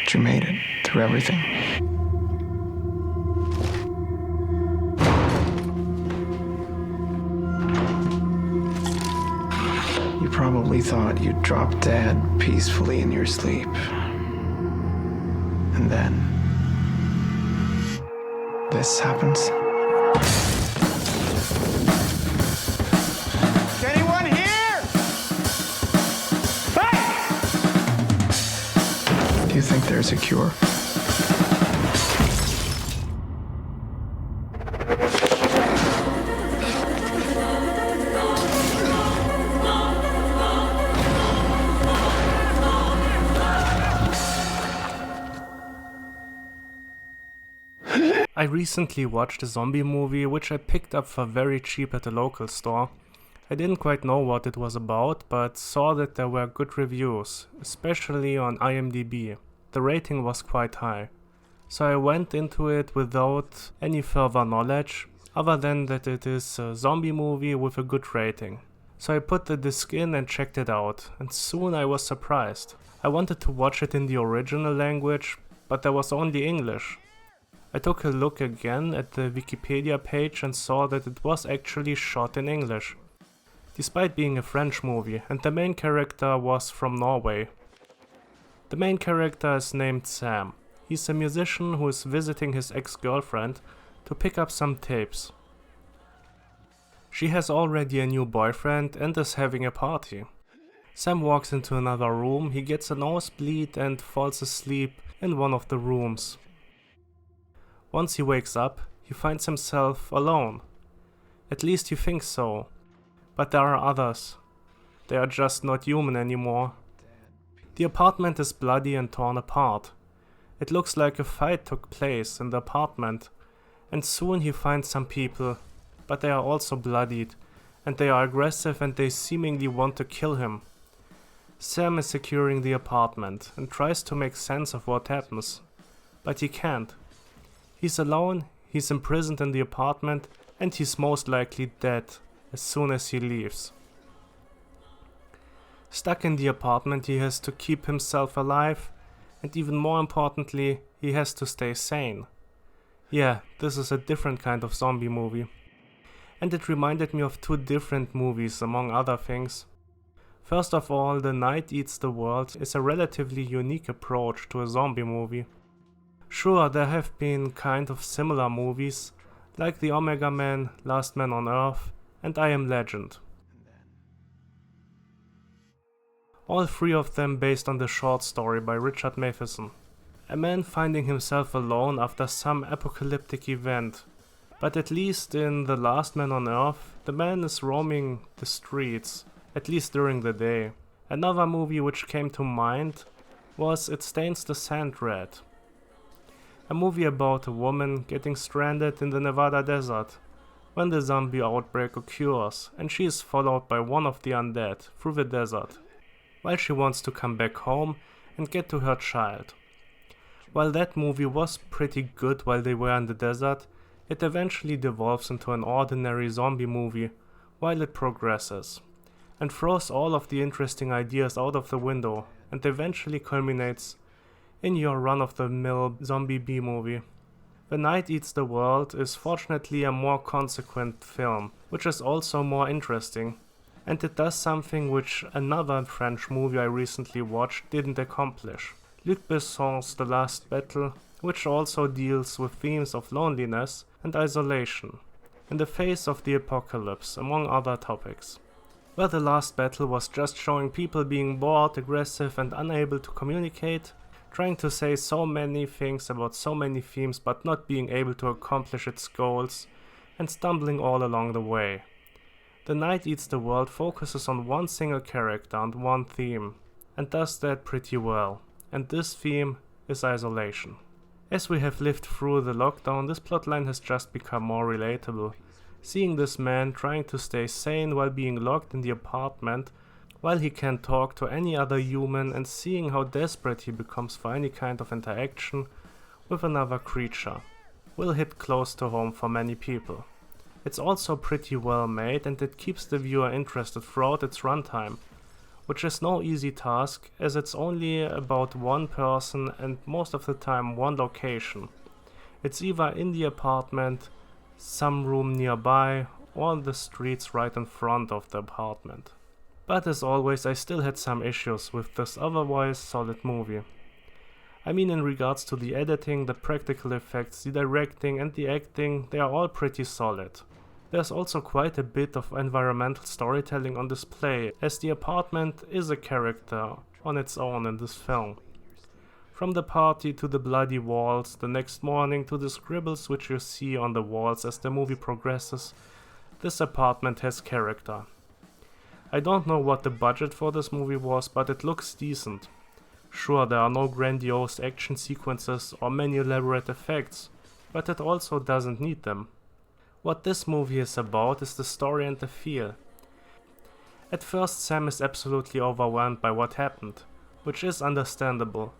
But you made it through everything. You probably thought you'd drop dead peacefully in your sleep. And then this happens. Is anyone here? Hey! Do you think there's a cure? I recently watched a zombie movie which I picked up for very cheap at a local store. I didn't quite know what it was about, but saw that there were good reviews, especially on IMDb. The rating was quite high. So I went into it without any further knowledge, other than that it is a zombie movie with a good rating. So I put the disc in and checked it out, and soon I was surprised. I wanted to watch it in the original language, but there was only English. I took a look again at the Wikipedia page and saw that it was actually shot in English, despite being a French movie, and the main character was from Norway. The main character is named Sam. He's a musician who is visiting his ex-girlfriend to pick up some tapes. She has already a new boyfriend and is having a party. Sam walks into another room, he gets a nosebleed and falls asleep in one of the rooms. Once he wakes up, he finds himself alone. At least he thinks so. But there are others. They are just not human anymore. The apartment is bloody and torn apart. It looks like a fight took place in the apartment, and soon he finds some people, but they are also bloodied, and they are aggressive and they seemingly want to kill him. Sam is securing the apartment and tries to make sense of what happens, but he can't. He's alone, he's imprisoned in the apartment, and he's most likely dead as soon as he leaves. Stuck in the apartment, he has to keep himself alive, and even more importantly, he has to stay sane. Yeah, this is a different kind of zombie movie. And it reminded me of two different movies, among other things. First of all, The Night Eats the World is a relatively unique approach to a zombie movie. Sure, there have been kind of similar movies, like The Omega Man, Last Man on Earth, and I Am Legend. All three of them based on the short story by Richard Matheson. A man finding himself alone after some apocalyptic event. But at least in The Last Man on Earth, the man is roaming the streets, at least during the day. Another movie which came to mind was It Stains the Sand Red. A movie about a woman getting stranded in the Nevada desert when the zombie outbreak occurs, and she is followed by one of the undead through the desert, while she wants to come back home and get to her child. While that movie was pretty good while they were in the desert, it eventually devolves into an ordinary zombie movie while it progresses, and throws all of the interesting ideas out of the window, and eventually culminates in your run-of-the-mill zombie B-movie. The Night Eats the World is fortunately a more consequent film, which is also more interesting, and it does something which another French movie I recently watched didn't accomplish. Luc Besson's The Last Battle, which also deals with themes of loneliness and isolation, in the face of the apocalypse, among other topics. Where The Last Battle was just showing people being bored, aggressive and unable to communicate, trying to say so many things about so many themes but not being able to accomplish its goals, and stumbling all along the way. The Night Eats the World focuses on one single character and one theme, and does that pretty well, and this theme is isolation. As we have lived through the lockdown, this plotline has just become more relatable, seeing this man trying to stay sane while being locked in the apartment while he can't talk to any other human, and seeing how desperate he becomes for any kind of interaction with another creature, will hit close to home for many people. It's also pretty well made, and it keeps the viewer interested throughout its runtime, which is no easy task as it's only about one person and most of the time one location. It's either in the apartment, some room nearby, or on the streets right in front of the apartment. But as always, I still had some issues with this otherwise solid movie. I mean, in regards to the editing, the practical effects, the directing and the acting, they are all pretty solid. There's also quite a bit of environmental storytelling on display, as the apartment is a character on its own in this film. From the party to the bloody walls, the next morning to the scribbles which you see on the walls as the movie progresses, this apartment has character. I don't know what the budget for this movie was, but it looks decent. Sure, there are no grandiose action sequences or many elaborate effects, but it also doesn't need them. What this movie is about is the story and the feel. At first, Sam is absolutely overwhelmed by what happened, which is understandable.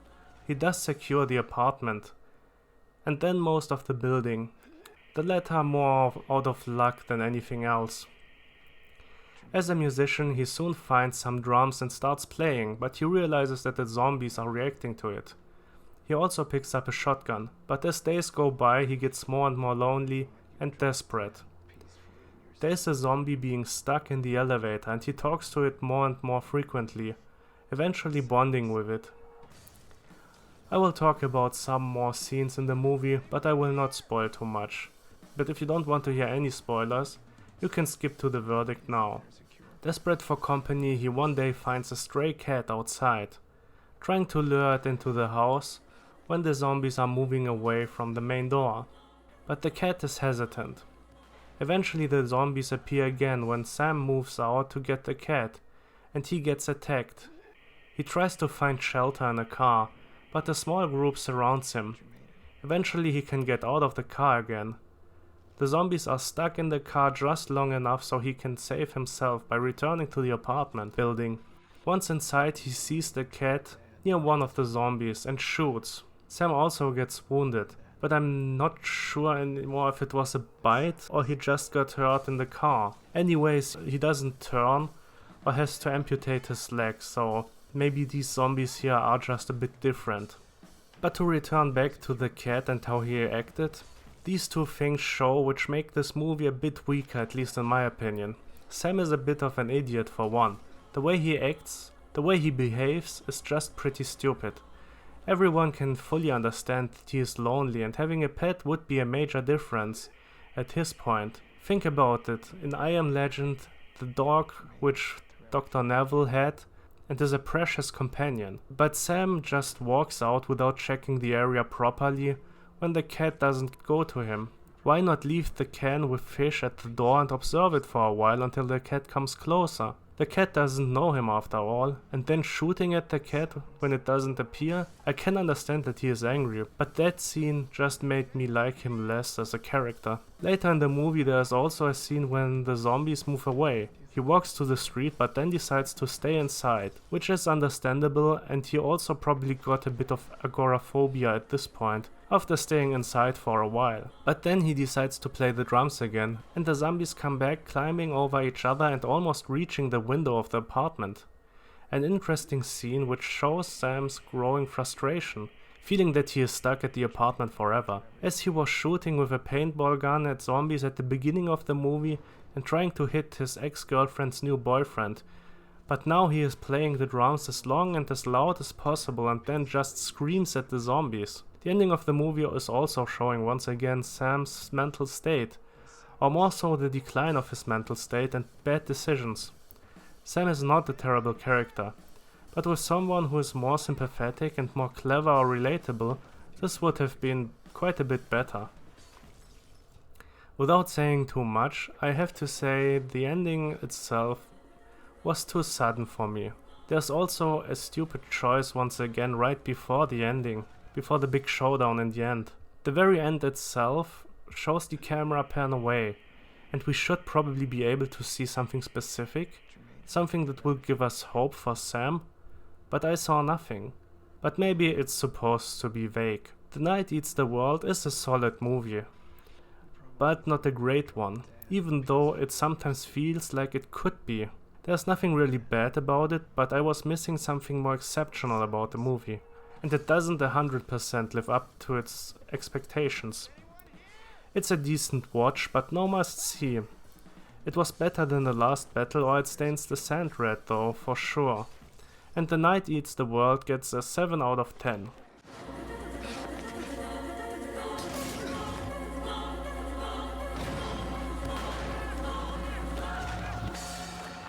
He does secure the apartment, and then most of the building, the latter more out of luck than anything else. As a musician, he soon finds some drums and starts playing, but he realizes that the zombies are reacting to it. He also picks up a shotgun, but as days go by he gets more and more lonely and desperate. There is a zombie being stuck in the elevator and he talks to it more and more frequently, eventually bonding with it. I will talk about some more scenes in the movie, but I will not spoil too much. But if you don't want to hear any spoilers, you can skip to the verdict now. Desperate for company, he one day finds a stray cat outside, trying to lure it into the house when the zombies are moving away from the main door. But the cat is hesitant. Eventually the zombies appear again when Sam moves out to get the cat, and he gets attacked. He tries to find shelter in a car, but a small group surrounds him. Eventually he can get out of the car again. The zombies are stuck in the car just long enough so he can save himself by returning to the apartment building. Once inside, he sees the cat near one of the zombies and shoots. Sam also gets wounded, but I'm not sure anymore if it was a bite or he just got hurt in the car. Anyways, he doesn't turn or has to amputate his leg, so maybe these zombies here are just a bit different. But to return back to the cat and how he acted, these two things show which make this movie a bit weaker, at least in my opinion. Sam is a bit of an idiot for one. The way he acts, the way he behaves is just pretty stupid. Everyone can fully understand that he is lonely and having a pet would be a major difference at his point. Think about it, in I Am Legend, the dog which Dr. Neville had and is a precious companion. But Sam just walks out without checking the area properly when the cat doesn't go to him. Why not leave the can with fish at the door and observe it for a while until the cat comes closer? The cat doesn't know him after all, and then shooting at the cat when it doesn't appear? I can understand that he is angry, but that scene just made me like him less as a character. Later in the movie there is also a scene when the zombies move away. He walks to the street but then decides to stay inside, which is understandable, and he also probably got a bit of agoraphobia at this point, after staying inside for a while. But then he decides to play the drums again, and the zombies come back climbing over each other and almost reaching the window of the apartment. An interesting scene which shows Sam's growing frustration, feeling that he is stuck at the apartment forever. As he was shooting with a paintball gun at zombies at the beginning of the movie and trying to hit his ex-girlfriend's new boyfriend, but now he is playing the drums as long and as loud as possible and then just screams at the zombies. The ending of the movie is also showing once again Sam's mental state, or more so the decline of his mental state and bad decisions. Sam is not a terrible character, but with someone who is more sympathetic and more clever or relatable, this would have been quite a bit better. Without saying too much, I have to say the ending itself was too sudden for me. There's also a stupid choice once again right before the ending, before the big showdown in the end. The very end itself shows the camera pan away, and we should probably be able to see something specific, something that will give us hope for Sam, but I saw nothing. But maybe it's supposed to be vague. The Night Eats the World is a solid movie, but not a great one, even though it sometimes feels like it could be. There's nothing really bad about it, but I was missing something more exceptional about the movie, and it doesn't 100% live up to its expectations. It's a decent watch, but no must-see. It was better than The Last Battle or It Stains the Sand Red though, for sure. And The Night Eats the World gets a 7 out of 10.